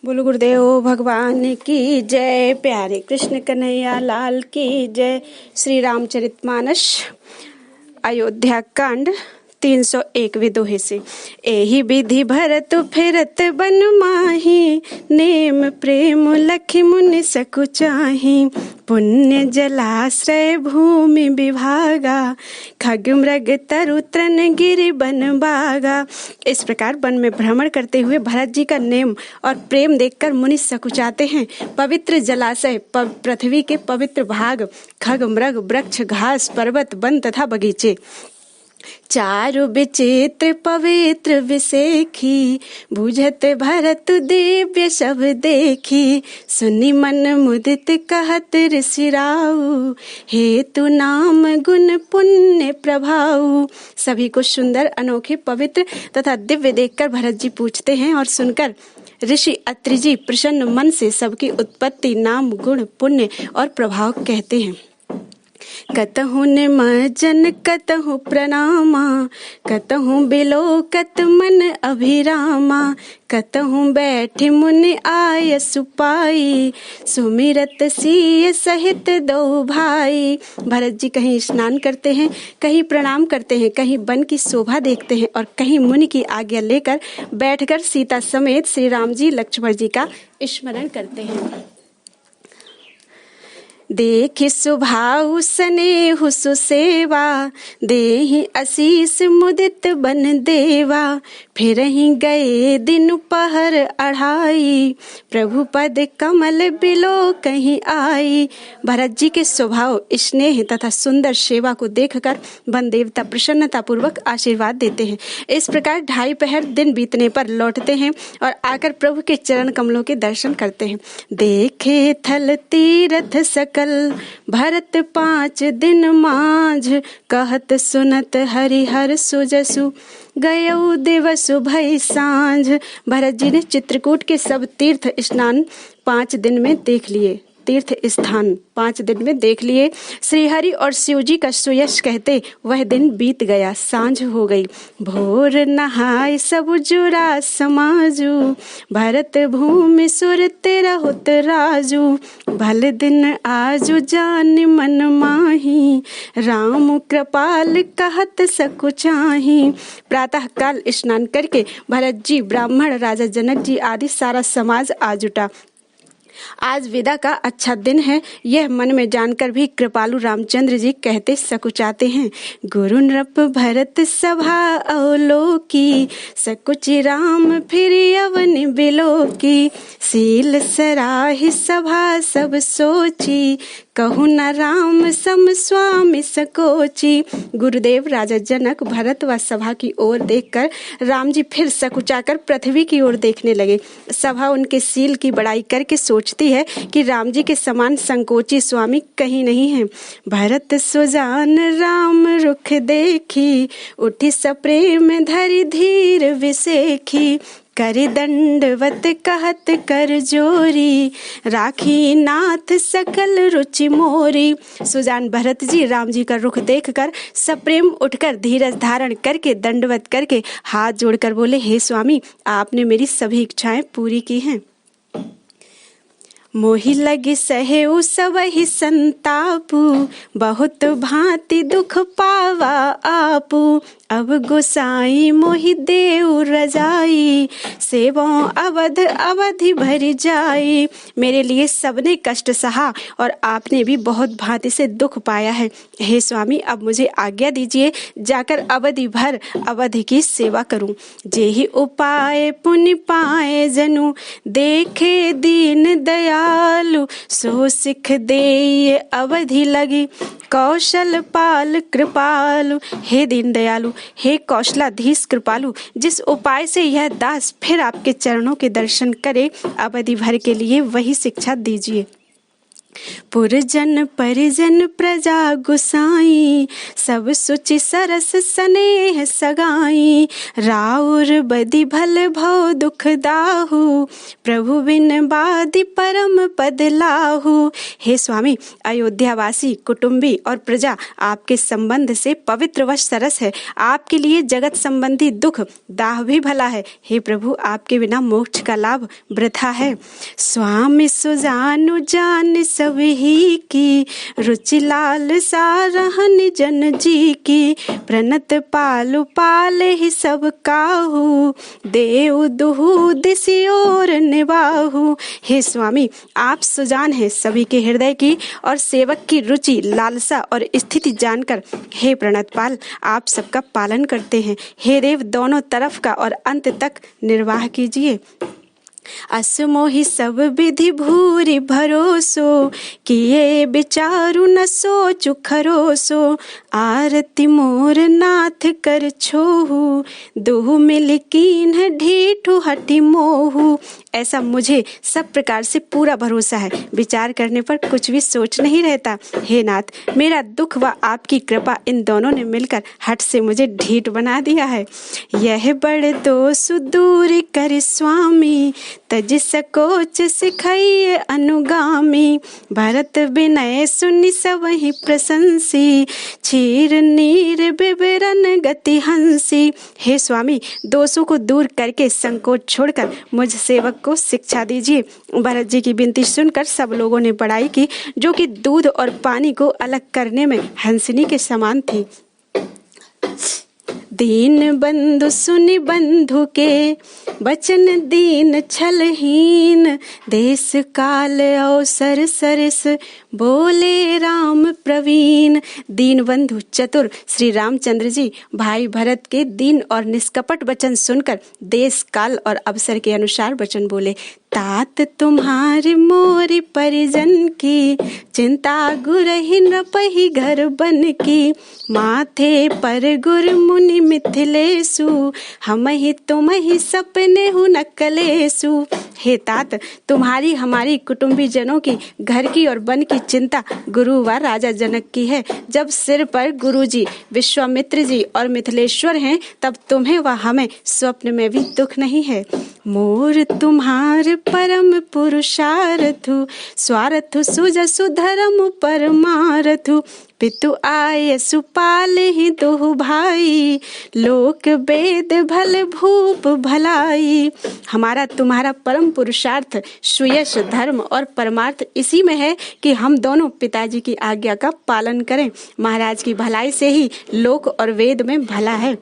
बोलो गुरुदेव भगवान की जय। प्यारे कृष्ण कन्हैया लाल की जय। श्री रामचरितमानस अयोध्या कांड 301वें दोहे से। एहि विधि भरत फिरत बन माही, नेम प्रेम लखि मुनि सकुचाही। पुण्य जलाश्रय भूमि विभागा, खग मृग तरु तृण गिरि बन बागा। इस प्रकार वन में भ्रमण करते हुए भरत जी का नेम और प्रेम देखकर मुनि सकुचाते हैं। पवित्र जलाशय, पृथ्वी के पवित्र भाग, खग मृग, वृक्ष, घास, पर्वत, वन तथा बगीचे, चारु विचित्र पवित्र विसेखी। बुझत भरत दिव्य सब देखी, सुनि मन मुदित कहत ऋषि राऊ। हेतु नाम गुण पुण्य प्रभाऊ। सभी को सुंदर, अनोखे, पवित्र तथा दिव्य देखकर भरत जी पूछते हैं और सुनकर ऋषि अत्रि जी प्रसन्न मन से सबकी उत्पत्ति, नाम, गुण, पुण्य और प्रभाव कहते हैं। कतहु निमज्जन कतहु प्रणामा, कतहु बिलोकत मन अभिरामा। कतहु बैठि मुनि आय सुपाई, सुमिरत सिय सहित दो भाई। भरत जी कहीं स्नान करते हैं, कहीं प्रणाम करते हैं, कहीं वन की शोभा देखते हैं और कहीं मुनि की आज्ञा लेकर बैठकर सीता समेत श्री राम जी, लक्ष्मण जी का स्मरण करते हैं। देखि सुभाऊ स्नेहु सुसेवा, देहि आशीष मुदित बन देवा। फिरहि गए दिन पहर अढ़ाई, प्रभु पद कमल बिलो कहीं आई। भरत जी के स्वभाव, स्नेह तथा सुंदर सेवा को देखकर वन देवता प्रसन्नता पूर्वक आशीर्वाद देते हैं। इस प्रकार 2.5 पहर दिन बीतने पर लौटते हैं और आकर प्रभु के चरण कमलों के दर्शन करते हैं। देखे थल तीरथ सकल, भरत 5 दिन माझ। कहत सुनत हरिहर सुजसु, गयौ दिवसु भई सांझ। भरत जी ने चित्रकूट के सब तीर्थ स्नान 5 दिन में देख लिए, तीर्थ स्थान 5 दिन में देख लिए। श्रीहरि और शिव जी का सुयश कहते वह दिन बीत गया, सांझ हो गई। भोर नहाय सब जुरा समाजू, भरत भूमि सुर तेरा होत राजू। भल दिन आजु जान मन माही, राम कृपाल कहत सकुचाही। प्रातः काल स्नान करके भरत जी, ब्राह्मण, राजा जनक जी आदि सारा समाज आ जुटा। आज विदा का अच्छा दिन है, यह मन में जानकर भी कृपालु रामचंद्र जी कहते सकुचाते हैं। गुरु नृप भरत सभा अवलोकी, सकुचि राम फिर अवनि बिलोकी। सील सराहि सभा सब सोची, कहु न राम सम स्वामी सकोची। गुरुदेव राजा जनक भरत व सभा की ओर देखकर राम जी फिर सकुचाकर पृथ्वी की ओर देखने लगे। सभा उनके सील की बड़ाई करके सोचती है कि राम जी के समान संकोची स्वामी कहीं नहीं है। भरत सुजान राम रुख देखी, उठी सप्रेम धरि धीर विसेखी। करि दंडवत कहत कर जोरी, राखी नाथ सकल रुचि मोरी। सुजान भरत जी राम जी का रुख देखकर सप्रेम उठकर धीरज धारण करके दंडवत करके हाथ जोड़कर बोले, हे स्वामी, आपने मेरी सभी इच्छाएं पूरी की हैं। मोहि लगी सहेउ सबहि संतापु, बहुत भांति दुख पावा आपू। अब गोसाई मोहि देउ रजाई, सेवों अवध अवधि भरी जाई। मेरे लिए सबने कष्ट सहा और आपने भी बहुत भांति से दुख पाया है। हे स्वामी, अब मुझे आज्ञा दीजिए, जाकर अवधि भर अवधि की सेवा करूं। जेहि उपाय पुण्य पाए जनु, देखे दीन दयालु। सो सिख देय अवधि लगी, कौशल पाल कृपालु। हे दीन दयालु, हे कौशलाधीश कृपालु, जिस उपाय से यह दास फिर आपके चरणों के दर्शन करे, अवधि भर के लिए वही शिक्षा दीजिए। पुरजन परिजन प्रजा गुसाई, सब सुचि सरस स्नेह सगाई। राउर बदि भल भव दुख दाहु, प्रभु बिन बादि परम पद लाहु। हे स्वामी, अयोध्यावासी कुटुंबी और प्रजा आपके संबंध से पवित्र व सरस है। आपके लिए जगत संबंधी दुख दाह भी भला है। हे प्रभु, आपके बिना मोक्ष का लाभ वृथा है। स्वामी सुजानु जान सब ही की, रुचि लाल सारहन जन जी की। प्रणत पालु पाल ही सब काहू, देव दुहु दिसि और निबाहु। हे स्वामी, आप सुजान हैं सभी के हृदय की और सेवक की रुचि लालसा और स्थिति जानकर हे प्रणतपाल आप सबका पालन करते हैं। हे देव, दोनों तरफ का और अंत तक निर्वाह कीजिए। असमोहि सब विधि भूरि भरोसो, किए विचारु न सोचु खरोसो। आरती मोर नाथ कर छोहु, दुहु मिल कीन्ह ढीठु हटि मोहु। ऐसा मुझे सब प्रकार से पूरा भरोसा है, विचार करने पर कुछ भी सोच नहीं रहता। हे नाथ, मेरा दुख व आपकी कृपा इन दोनों ने मिलकर हट से मुझे ढीठ बना दिया है। यह बड़ दोष दूर कर स्वामी, तज सकोच सिखाइए अनुगामी। भरत विनय सुनि सबहि प्रशंसी, क्षीर नीर विवरण गति हंसी। हे स्वामी, दोषों को दूर करके संकोच छोड़कर मुझ सेवक को शिक्षा दीजिए। भरत जी की विनती सुनकर सब लोगों ने बड़ाई की, जो कि दूध और पानी को अलग करने में हंसनी के समान थी। दीन बंधु सुनि बंधु के, बचन दीन छलहीन। देश काल अवसर सरस, बोले राम प्रवीण। दीन बंधु चतुर श्री रामचंद्र जी भाई भरत के दीन और निष्कपट वचन सुनकर देश काल और अवसर के अनुसार वचन बोले। तात तुम्हारे मोरी परिजन की, चिंता गुरहि नपहि घर बन की। माथे पर गुर मुनि मिथिलेसु, हमहि तुमहि सपने हु न कलेसु। हे तात, तुम्हारी हमारी कुटुंबी जनों की घर की और वन की चिंता गुरु व राजा जनक की है। जब सिर पर गुरु जी, विश्वामित्र जी और मिथिलेश्वर हैं, तब तुम्हें व हमें स्वप्न में भी दुख नहीं है। मोर तुम्हार परम पुरुषार्थु, स्वार्थु सुजसु धर्म परमार्थु। पितु आय सुपाल ही दोहु भाई, लोक वेद भल भूप भलाई। हमारा तुम्हारा परम पुरुषार्थ सुयश धर्म और परमार्थ इसी में है कि हम दोनों पिताजी की आज्ञा का पालन करें। महाराज की भलाई से ही लोक और वेद में भला है।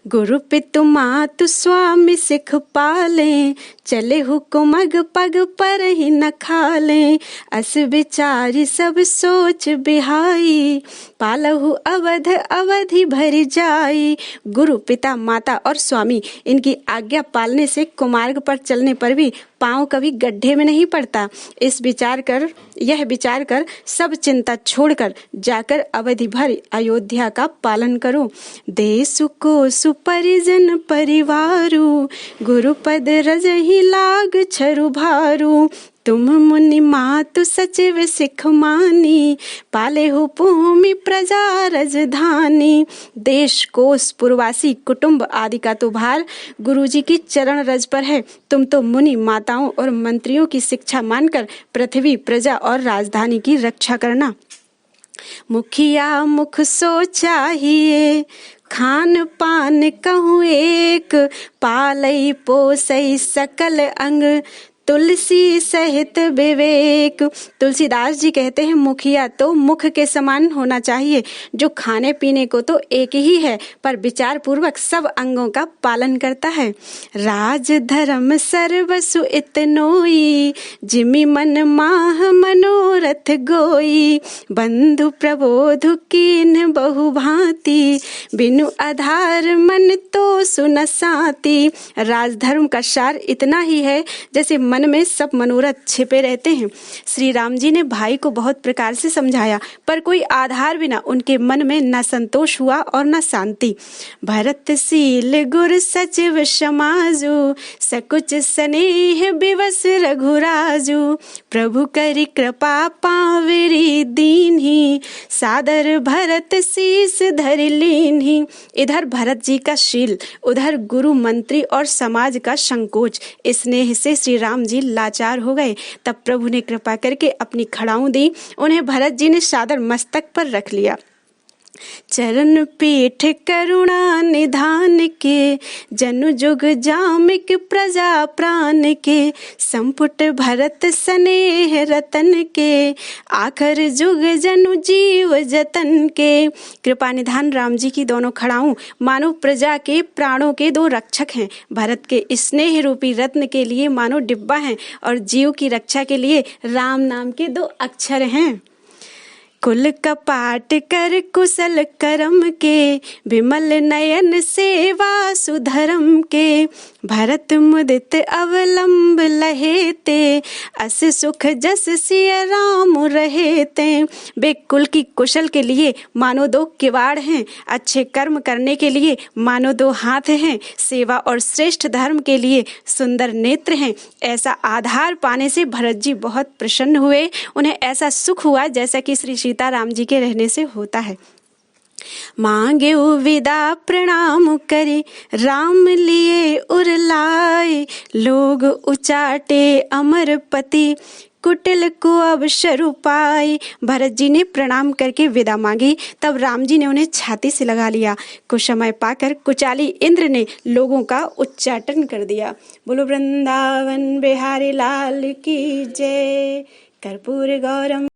गुरु पितु मातु स्वामी सिख पाले, चले हुकुम अग पग पर ही न खाले। अस विचारी सब सोच बिहाई, पालहु अवध अवधि भर जाई। गुरु पिता माता और स्वामी इनकी आज्ञा पालने से कुमार्ग पर चलने पर भी पांव कभी गड्ढे में नहीं पड़ता। यह विचार कर सब चिंता छोड़कर जाकर अवधि भर अयोध्या का पालन करो। देश को सुपरिजन परिवारु, गुरुपद रजहि लाग छरु भारू। तुम मुनि मातु सचिव सिख मानी, पाले हो भूमि प्रजा राजधानी। देश कोश पुरवासी कुटुंब आदि का तो भार गुरु जी की चरण रज पर है। तुम तो मुनि माताओं और मंत्रियों की शिक्षा मानकर पृथ्वी प्रजा और राजधानी की रक्षा करना। मुखिया मुख सो चाहिए, खान पान कहूँ एक। पालई पोसई सकल अंग, तुलसी सहित विवेक। तुलसीदास जी कहते हैं मुखिया तो मुख के समान होना चाहिए, जो खाने पीने को तो एक ही है पर विचार पूर्वक सब अंगों का पालन करता है। राज धर्म सर्वसु इतनोई, जिमि मन माह मनोरथ गोई। बंधु प्रबोधु कीन्ह बहु भांति, बिनु आधार मन तो सुन साति। राजधर्म का सार इतना ही है जैसे मन में सब मनोरथ छिपे रहते हैं। श्री राम जी ने भाई को बहुत प्रकार से समझाया, पर कोई आधार बिना उनके मन में न संतोष हुआ और न शांति। भरतशील गुर सचिव समाजु, सकुच स्नेह विवश रघुराजु। प्रभु करि कृपा पावरी दीन्ही, सादर भरत शीस धर लीन्ही। इधर भरत जी का शील, उधर गुरु मंत्री और समाज का संकोच, स्नेह से श्री राम जी लाचार हो गए। तब प्रभु ने कृपा करके अपनी खड़ाऊं दी, उन्हें भरत जी ने सादर मस्तक पर रख लिया। चरण पीठ करुणा निधान के, जनु जुग जामिक प्रजा प्राण के। संपुट भरत स्नेह रतन के, आखर जुग जनु जीव जतन के। कृपा निधान राम जी की दोनों खड़ाऊं मानो प्रजा के प्राणों के दो रक्षक हैं। भरत के स्नेह रूपी रत्न के लिए मानो डिब्बा हैं, और जीव की रक्षा के लिए राम नाम के दो अक्षर हैं। कुल कपाट कर कुशल करम के, विमल नयन सेवा सुधरम के। भरत मुदित अवलंब लहेते, अस सुख जस सिय राम रहेते। वे कुल की कुशल के लिए मानो दो किवाड़ हैं, अच्छे कर्म करने के लिए मानो दो हाथ हैं, सेवा और श्रेष्ठ धर्म के लिए सुंदर नेत्र हैं। ऐसा आधार पाने से भरत जी बहुत प्रसन्न हुए। उन्हें ऐसा सुख हुआ जैसा कि श्री सीताराम जी के रहने से होता है। मांगे विदा प्रणाम करे, राम लिए उर लाए। लोग उचाटे अमरपति, कुटिल को अवसर पाए। भरत जी ने प्रणाम करके विदा मांगी, तब राम जी ने उन्हें छाती से लगा लिया। कुछ समय पाकर कुचाली इंद्र ने लोगों का उच्चाटन कर दिया। बोलो वृंदावन बिहारी लाल की जय। कर्पूर गौरम